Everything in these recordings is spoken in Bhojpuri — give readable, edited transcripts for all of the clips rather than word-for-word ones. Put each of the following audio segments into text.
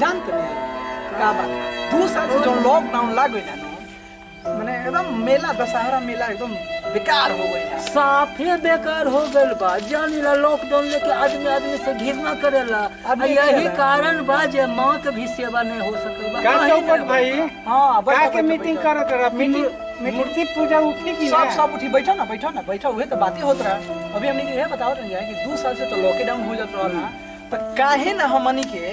जानते नहीं का बात 2 साल से जो लॉकडाउन लाग गई ना मैंने एकदम मेला दशहरा मेला एकदम बेकार हो गई है। साफे बेकार हो गइल बा। जानिला लॉकडाउन लेके आदमी से घिरना करेला। यही कारण बा जे माँ के भी सेवा नहीं हो सकल बा। का चौपट भाई हां का के मीटिंग करत रहा मूर्ति पूजा उठी की सब उठी बैठो ना हुए तो बातें होत रहा। अभी हमने ये बताओ रहे हैं कि 2 साल से तो लॉकडाउन हो जात रहा तो काहे ना हमनी के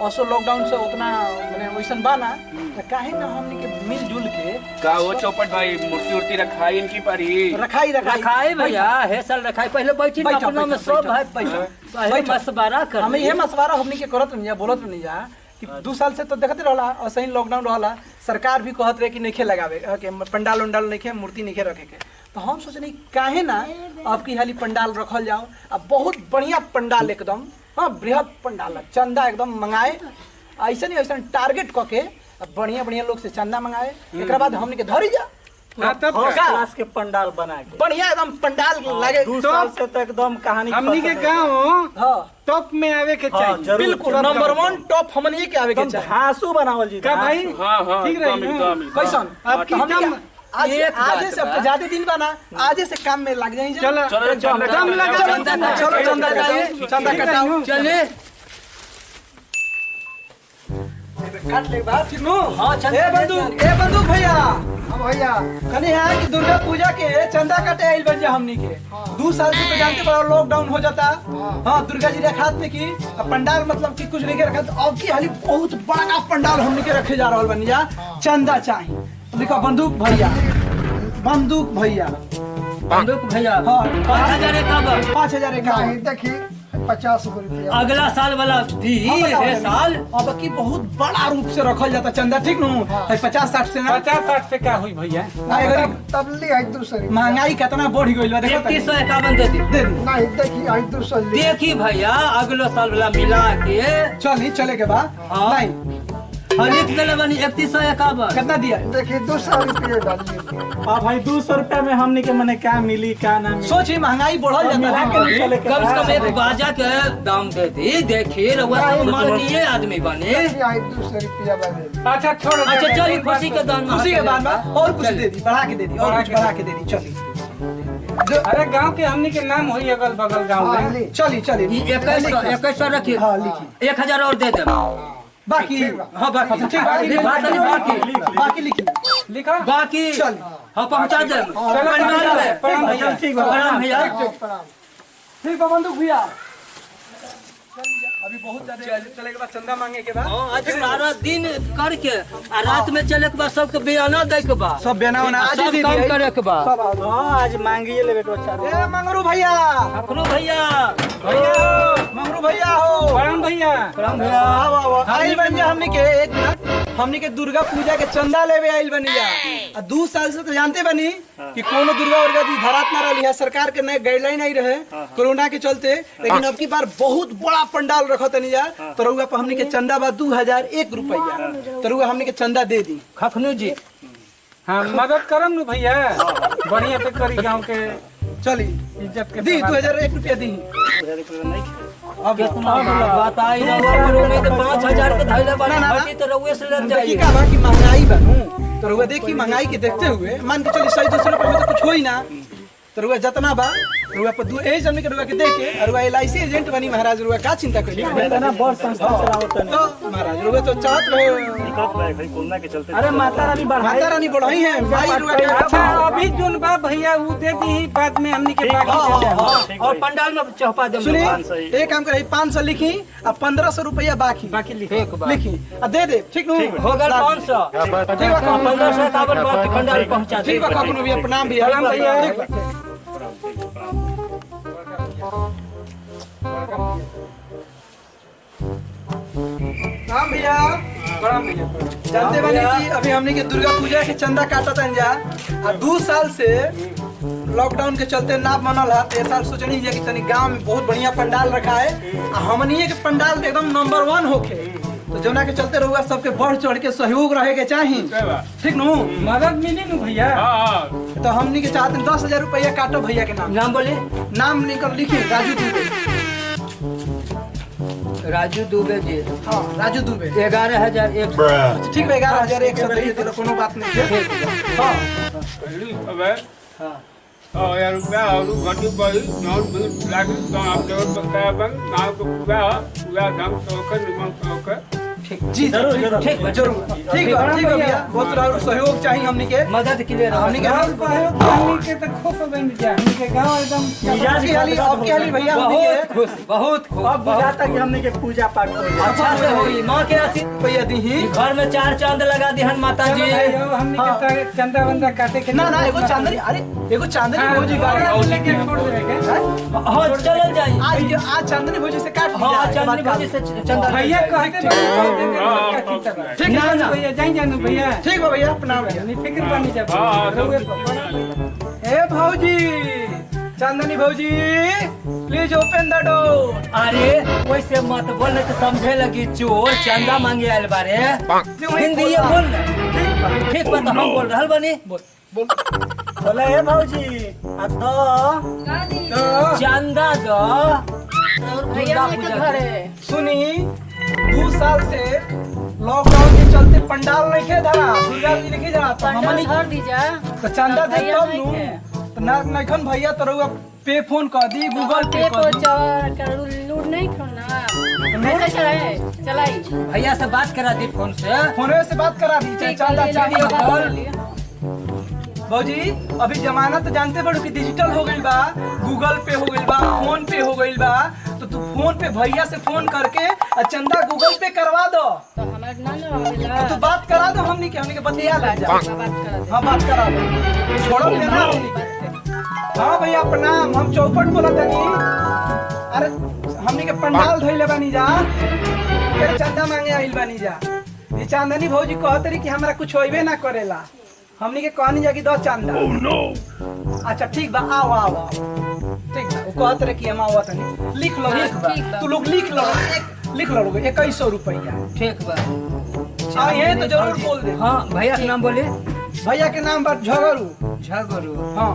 असो लॉकडाउन से उतना माने वैसन बाना तो काहे ना हमनी के मिलजुल के का वो चौपट भाई मूर्ति रखाई इनकी परी रखाई भैया हे साल रखाई पहले बैठी अपना में सब भाई पहले मशवरा कर हम ये मशवरा हमनी के करत नहीं जा बोलत नहीं जा कि 2 साल से तो देखते रहला और सही लॉकडाउन रहला सरकार भी कहत रहे कि नहीं लगावे के पंडाल उंडाल नहीं मूर्ति नहीं रखे के तो हम सोचनी काहे ना अब की हाली पंडाल रखल जाओ अब बहुत बढ़िया पंडाल एकदम हाँ बृहद पंडाल चंदा एकदम मंगाए ऐसा टारगेट क के बढ़िया लोग से चंदा मंगाए एक बाद हमने के धरी जा क्लास के पंडाल बना के बढ़िया एकदम पंडाल लगे 2 साल से तो एकदम कहानी हमनी के गांव टॉप में आवे के चाहिए बिल्कुल नंबर 1 टॉप हमनी के आवे के चाहिए हासू बनावल जी का भाई हां ठीक रही कैसन अब की कम आज से अब ज्यादा दिन बना आज से काम में लग जाएंगे चलो दम लगा चंदा कटाओ चले काट ले बात ठीक नो हां ए बंदूक भैया भैया कने है कि दुर्गा पूजा के चंदा कटे आइल बन जा हमनी के 2 साल से तो जानते बड़ा लॉकडाउन हो जाता हां दुर्गा जी रखात में की पंडाल मतलब कि कुछ नहीं के रखा अब की हाली बहुत बड़ा पंडाल हमनी के रखे जा रहल बन जा चंदा चाहिए लिखा बंदूक भैया हां 5000 का देखी 50 रुपया अगला साल वाला दी है साल अब की बहुत बड़ा रूप से रखल जाता चंदा ठीक नु 50-60 से ना 50-60 से क्या हुई भैया तबली है दूसरी महंगाई कितना बढ़ गई बा देखो 3151 दे दी नहीं देखी है दूसरी देखी भैया अगला साल वाला मिला के चले के बाद नहीं लिख देले बनी 3151 कितना दिया देखी 200 रुपये डालिए भाई 200 रुपया में हमने के मने क्या मिली क्या ना मिली सोची महंगाई बढ़ल जाता है कम से कम एक बाजा के दाम दे दी देखिए रउआ तो माननीय आदमी बने है 200 रुपया बने अच्छा छोड़ अच्छा चली खुशी के दान में खुशी के बाद में और कुछ दे दी बढ़ा के दे दी और कुछ बढ़ा के दे दी चली अरे गांव के हमनी के नाम होई अगल बगल गांव में चली 2100 रखिए हां लिखी 1000 और दे दे बाकी हां बाकी ठीक बाकी लिखा बाकी चल हां पहुंचा दे प्रणाम भैया ठीक बा प्रणाम भैया ठीक बा बंदूक भैया अभी बहुत ज्यादा चले के बाद चंदा मांगे के बाद आज सारा दिन करके आ रात में चले के बाद सबके बयाना दे के बाद सब बयाना बना आज सब काम करे के बाद हां आज मांगिए लेबे तो अच्छा ए मंगरू भैया अखनो भैया मंगरू भैया हो प्रणाम भैया आओ आइल बन जा हमनी के एक मिनट हमनी के दुर्गा पूजा के चंदा लेवे आइल बनी जा 2 साल से तो जानते बनी कि कोनो दुर्गा जी धरात ना रही है सरकार के नए गाइडलाइन आई रहे कोरोना के चलते लेकिन अब की बार बहुत बड़ा पंडाल रखत नहीं जा तो रउआ पर हमनी के चंदा बा 2001 रुपया तो रउआ हमनी के चंदा दे दी खखनू जी हां मदद करम नु भैया बढ़िया से करी गांव के चली इज्जत के दी 2001 रुपया दी अब कितना बताई रउआ पर उम्मीद 5000 के धैले बना बाकी तो रउए से लग जाइए का बाकी महंगाई बनू तो रउआ देखी महंगाई के देखते हुए मान के चली 100-200 रुपया में तो कुछ होई ना तो रुआ जतना बा रुआ पर दू ए जन के रुआ के देके रुआ एलआईसी एजेंट बनी महाराज रुआ का चिंता करी इतना बड़ संस्था चलावत नहीं तो महाराज रुआ तो चाहत रहे भाई कोरोना के चलते अरे माता रानी माता रानी बढ़ाई है भाई रुआ के अच्छा अभी जोन बा भैया उ दे दी बाद में हमनी के बाकी और पंडाल में चौपा दे सुनी एक काम करे 500 लिखी और 1500 रुपया बाकी लिखी आ दे दे ठीक नु हो गल 500 ठीक बा 1500 काबर बाकी पंडाल पहुंचा दे ठीक बा काकू भी प्रणाम भी भैया राम भैया जानते बानी कि अभी हमने के दुर्गा पूजा के चंदा काटत जा आ 2 साल से लॉकडाउन के चलते ना बनल है तो साल सोचनी है कि तनी गांव में बहुत बढ़िया पंडाल रखा है आ हमनिए के पंडाल एकदम नंबर 1 होखे तो जोना के चलते रहुआ सबके बढ़ चढ़ के सहयोग रहे के चाहिए ठीक नु मदद मिली नु भैया तो हमनी के चाहते 10,000 रुपया काटो भैया के नाम नाम बोले नाम निकल लिखी राजू दुबे राजू दुबे जी हाँ राजू दुबे 11,100 ठीक है 11,100 दे दिए कोनो बात नहीं है हाँ अबे हाँ यार रुपया और घटी पर नोट भी लागी तो आप देवर बकाया बन गांव को पूरा काम तो कर निमन तो कर जी जरूर ठीक है जरूर ठीक है भैया बहुत सारा सहयोग चाहिए हमनी के मदद के लिए हमनी के हमनी के तो खुश हो गई जा हमनी के गांव एकदम अब के हाली भैया हमनी के बहुत खुश अब बुझाता कि हमनी के पूजा पाठ हो गया अच्छा से होई माँ के आशीष भैया दी घर में 4 चांद लगा दिहन माता जी हमनी के तो चंदा वंदा काटे के ना एगो चांदनी अरे एगो चांदनी भौजी गाड़ी और लेके छोड़ दे के हाँ चलल जाई आज चांदनी भौजी से काट हाँ चांदनी भाजी से चंदा भैया कहते ठीक ना, ना। भैया जाई जानू भैया ठीक है भैया प्रणाम भैया नहीं फिक्र बनी जा ए भौजी चांदनी भौजी प्लीज ओपन द डोर अरे वैसे मत बोल नहीं तो समझे लगी चोर चंदा मांगे आयल बारे हिंदी ये बोल ना ठीक बात हम बोल रहल बनी बोले ए भौजी आ तो चंदा दो भैया के घरे सुनी 2 साल से लॉकडाउन के चलते पंडाल नहीं खे धरा दुर्गा जी नहीं धरा तो हमनी घर दीजा तो चंदा दे भैया तब नहीं नु खे। तो ना नखन भैया तो रहुआ पे फोन कर दी गूगल पे पे कर दी कर लूट नहीं खोना कैसे चलाई भैया से बात करा दी फोन से फोनवे से बात करा दी चाहे चंदा चाहिए कॉल भौजी अभी जमाना तो जानते बड़ो कि डिजिटल हो गइल बा गूगल पे हो गइल बा फोन पे हो गइल बा तो तू फोन पे भैया से फोन करके और चंदा गूगल पे करवा दो तो हमारे ना ना तू बात करा दो हमनी के बतिया ले जा बात करा दे हाँ बात करा दो छोड़ो लेना हमनी के हाँ भैया प्रणाम हम चौपट बोला तनी अरे हमनी के पंडाल धइले बानी जा तेरे चंदा मांगे आइल बानी जा ये चांदनी भौजी कहत रही कि हमरा कुछ होइबे ना करेला हमनी के कहनी जा कि 10 चांदा अच्छा ठीक बा आओ आओ आओ ठीक बा वो कहत रहे कि हम आओ तनी लिख लो तू लोग लिख लो 2100 रुपया ठीक बा हाँ ये तो जरूर बोल दे हाँ भैया के नाम बोले भैया के नाम पर झगड़ू झगड़ू हाँ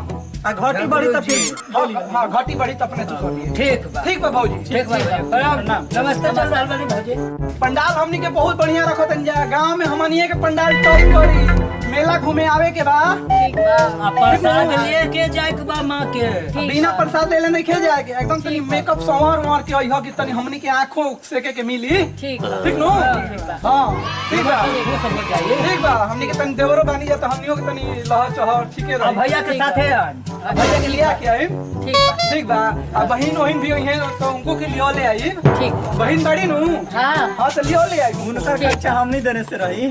घटी बड़ी तो फिर हाँ घटी बड़ी तो अपने चुका दिए ठीक बा भौजी ठीक बा प्रणाम नमस्ते चल रहल बानी भौजी पंडाल हमनी के बहुत बढ़िया रखत जा गांव में हमनिए के पंडाल टॉप करी मेला घूमे आवे के बा ठीक बा प्रसाद लिए के जाए के बा माँ के बिना प्रसाद लेले नहीं खे जाए के एकदम तनी मेकअप संवर के अइह कि तनी हमनी के आंखों सेके के मिली ठीक बा ठीक नो हां ठीक बा वो सब हो जाइए ठीक बा हमनी के तनी देवरो बानी जा तो हमनियो के तनी लह चह ठीके रही भैया के साथे भैया के लिया के आई ठीक बा ठीक बा आ बहिन ओहिन भी है तो उनको के लियो ले आई ठीक बहिन बड़ी नु हाँ हां तो लियो ले आई उनका खर्चा हम नहीं देने से रही